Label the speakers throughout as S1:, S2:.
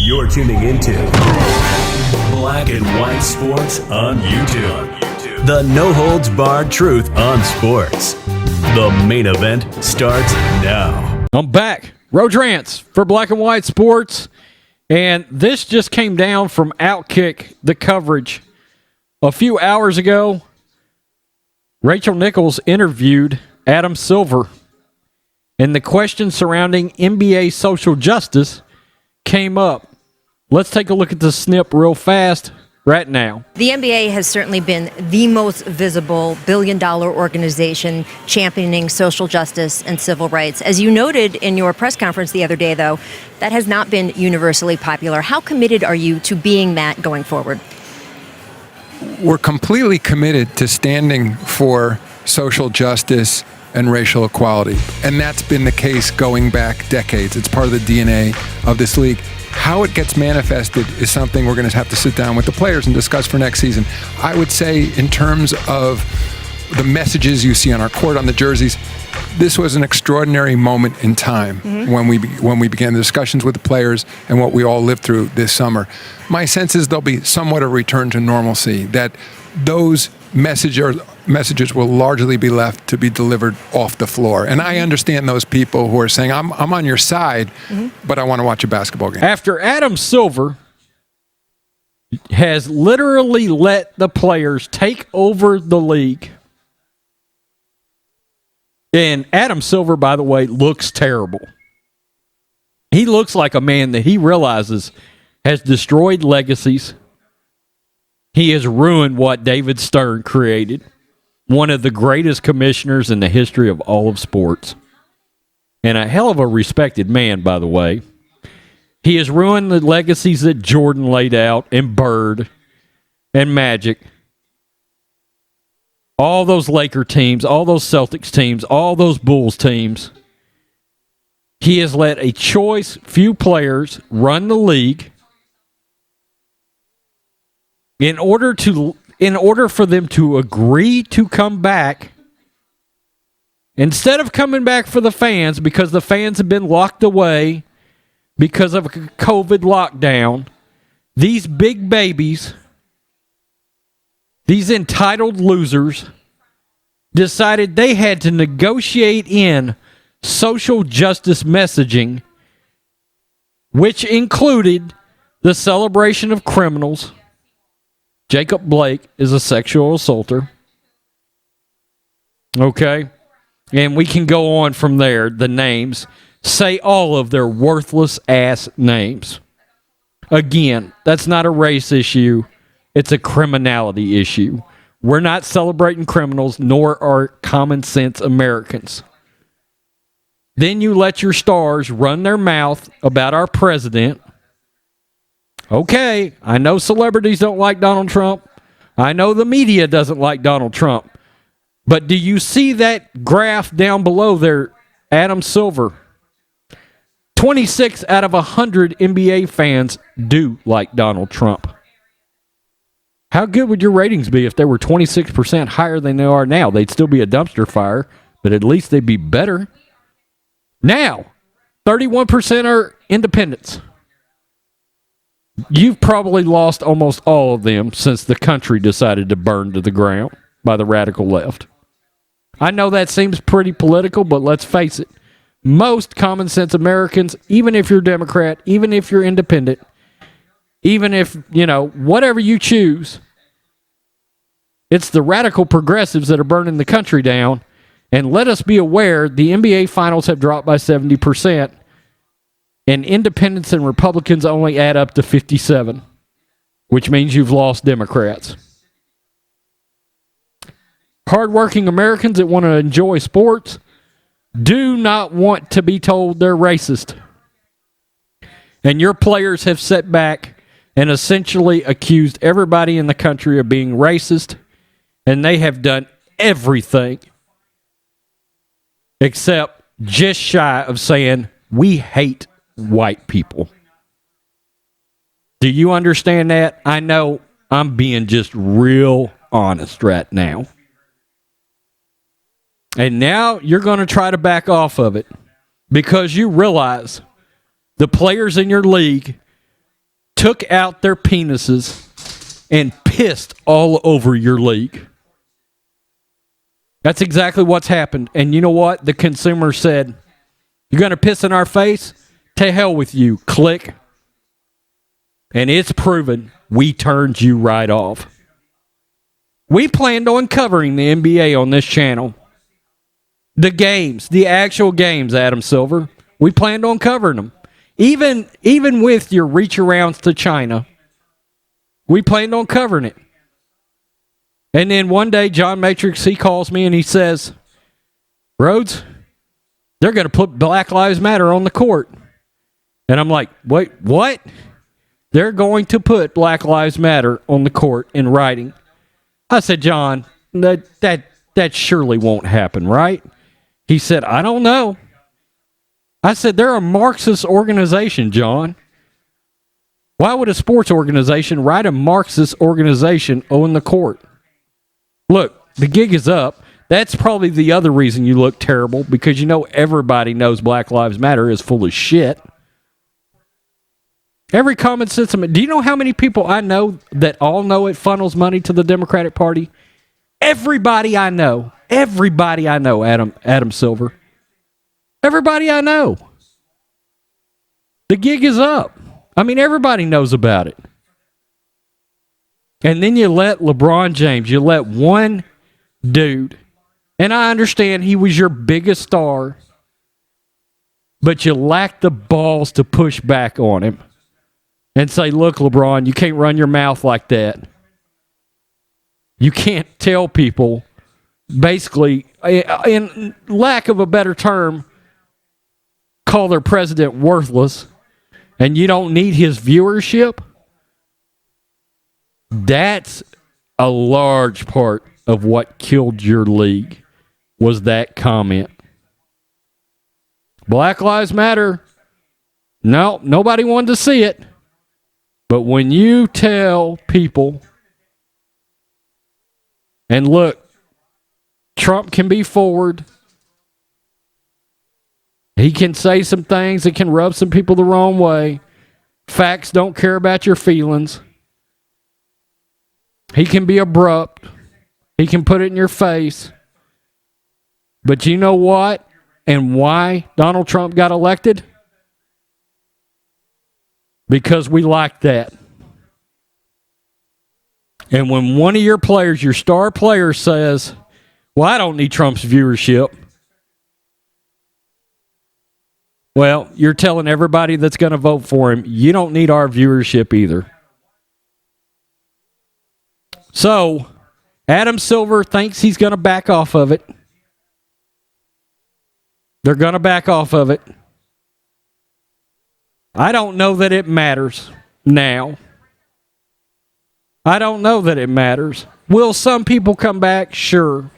S1: You're tuning into Black and White Sports on YouTube. The no-holds-barred truth on sports. The main event starts now.
S2: I'm back. Rodrance for Black and White Sports. And this just came down from Outkick, the coverage. A few hours ago, Rachel Nichols interviewed Adam Silver. And the question surrounding NBA social justice came up. Let's take a look at the snip real fast right now.
S3: The NBA has certainly been the most visible billion-dollar organization championing social justice and civil rights. As you noted in your press conference the other day, though, that has not been universally popular. How committed are you to being that going forward?
S4: We're completely committed to standing for social justice and racial equality. And that's been the case going back decades. It's part of the DNA of this league. How it gets manifested is something we're going to have to sit down with the players and discuss for next season. I would say in terms of the messages you see on our court, on the jerseys, this was an extraordinary moment in time when we began the discussions with the players and what we all lived through this summer. My sense is there'll be somewhat a return to normalcy, that those messages will largely be left to be delivered off the floor. And I understand those people who are saying, I'm on your side, but I want to watch a basketball game.
S2: After Adam Silver has literally let the players take over the league. And Adam Silver, by the way, looks terrible. He looks like a man that he realizes has destroyed legacies. He has ruined what David Stern created, one of the greatest commissioners in the history of all of sports. And a hell of a respected man, by the way. He has ruined the legacies that Jordan laid out, and Bird, and Magic. All those Laker teams, all those Celtics teams, all those Bulls teams. He has let a choice few players run the league in order for them to agree to come back. Instead of coming back for the fans, because the fans have been locked away because of a COVID lockdown, these big babies, these entitled losers, decided they had to negotiate in social justice messaging, which included the celebration of criminals. Jacob Blake is a sexual assaulter. Okay? And we can go on from there, the names. Say all of their worthless ass names. Again, that's not a race issue. It's a criminality issue. We're not celebrating criminals, nor are common sense Americans. Then you let your stars run their mouth about our president. Okay, I know celebrities don't like Donald Trump. I know the media doesn't like Donald Trump. But do you see that graph down below there, Adam Silver? 26 out of 100 NBA fans do like Donald Trump. How good would your ratings be if they were 26% higher than they are now? They'd still be a dumpster fire, but at least they'd be better. Now, 31% are independents. You've probably lost almost all of them since the country decided to burn to the ground by the radical left. I know that seems pretty political, but let's face it. Most common sense Americans, even if you're Democrat, even if you're independent, even if, whatever you choose, it's the radical progressives that are burning the country down. And let us be aware, the NBA finals have dropped by 70%, and independents and Republicans only add up to 57, which means you've lost Democrats. Hardworking Americans that want to enjoy sports do not want to be told they're racist. And your players have sat back and essentially accused everybody in the country of being racist, and they have done everything except just shy of saying, we hate white people. Do you understand that? I know I'm being just real honest right now. And now you're going to try to back off of it because you realize the players in your league took out their penises and pissed all over your league. That's exactly what's happened. And you know what? The consumer said, you're going to piss in our face? To hell with you. Click. And it's proven we turned you right off. We planned on covering the NBA on this channel. The games, the actual games, Adam Silver. We planned on covering them. Even with your reach arounds to China, we planned on covering it. And then one day, John Matrix, he calls me and he says, Rhodes, they're going to put Black Lives Matter on the court. And I'm like, wait, what? They're going to put Black Lives Matter on the court in writing. I said, John, that surely won't happen, right? He said, I don't know. I said, they're a Marxist organization, John. Why would a sports organization write a Marxist organization on the court? Look, the gig is up. That's probably the other reason you look terrible, because you know everybody knows Black Lives Matter is full of shit. Every common sense. Do you know how many people I know that all know it funnels money to the Democratic Party? Everybody I know, Adam Silver. Everybody I know. The gig is up. I mean, everybody knows about it. And then you let LeBron James, you let one dude, and I understand he was your biggest star, but you lack the balls to push back on him and say, look, LeBron, you can't run your mouth like that. You can't tell people, basically, in lack of a better term, call their president worthless, and you don't need his viewership. That's a large part of what killed your league, was that comment. Black Lives Matter. No, nobody wanted to see it. But when you tell people, and look, Trump can be forward. He can say some things that can rub some people the wrong way. Facts don't care about your feelings. He can be abrupt. He can put it in your face. But you know what? And why Donald Trump got elected? Because we like that. And when one of your players, your star player, says, well, I don't need Trump's viewership. Well, you're telling everybody that's going to vote for him, you don't need our viewership either. So, Adam Silver thinks he's going to back off of it. They're going to back off of it. I don't know that it matters now. I don't know that it matters. Will some people come back? Sure.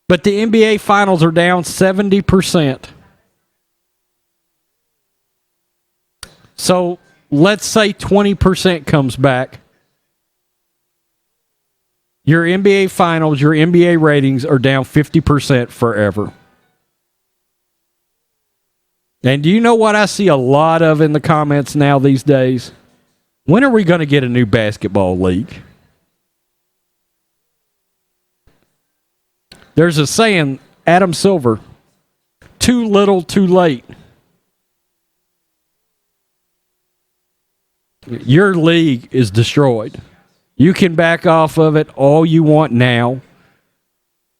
S2: But the NBA finals are down 70%. So let's say 20% comes back. Your NBA finals, your NBA ratings are down 50% forever. And do you know what I see a lot of in the comments now these days? When are we going to get a new basketball league? There's a saying, Adam Silver, too little, too late. Your league is destroyed. You can back off of it all you want now.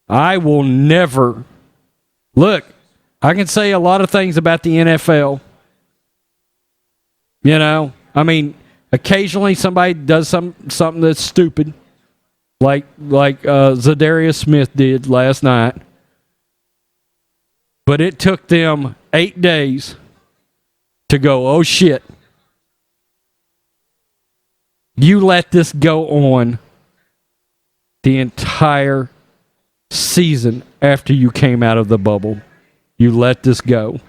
S2: I will never. Look, I can say a lot of things about the NFL. You know, I mean, occasionally somebody does something that's stupid, like Zadarius Smith did last night. But it took them 8 days to go, oh shit. You let this go on the entire season after you came out of the bubble. You let this go.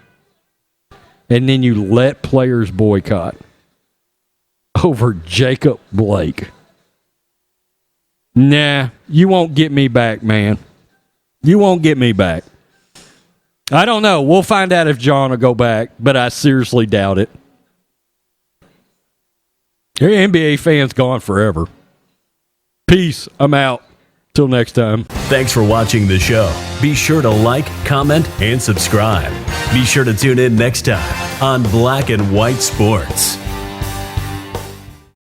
S2: And then you let players boycott over Jacob Blake. Nah, you won't get me back, man. You won't get me back. I don't know. We'll find out if John will go back, but I seriously doubt it. NBA fans gone forever. Peace. I'm out. Till next time.
S1: Thanks for watching the show. Be sure to like, comment, and subscribe. Be sure to tune in next time on Black and White Sports.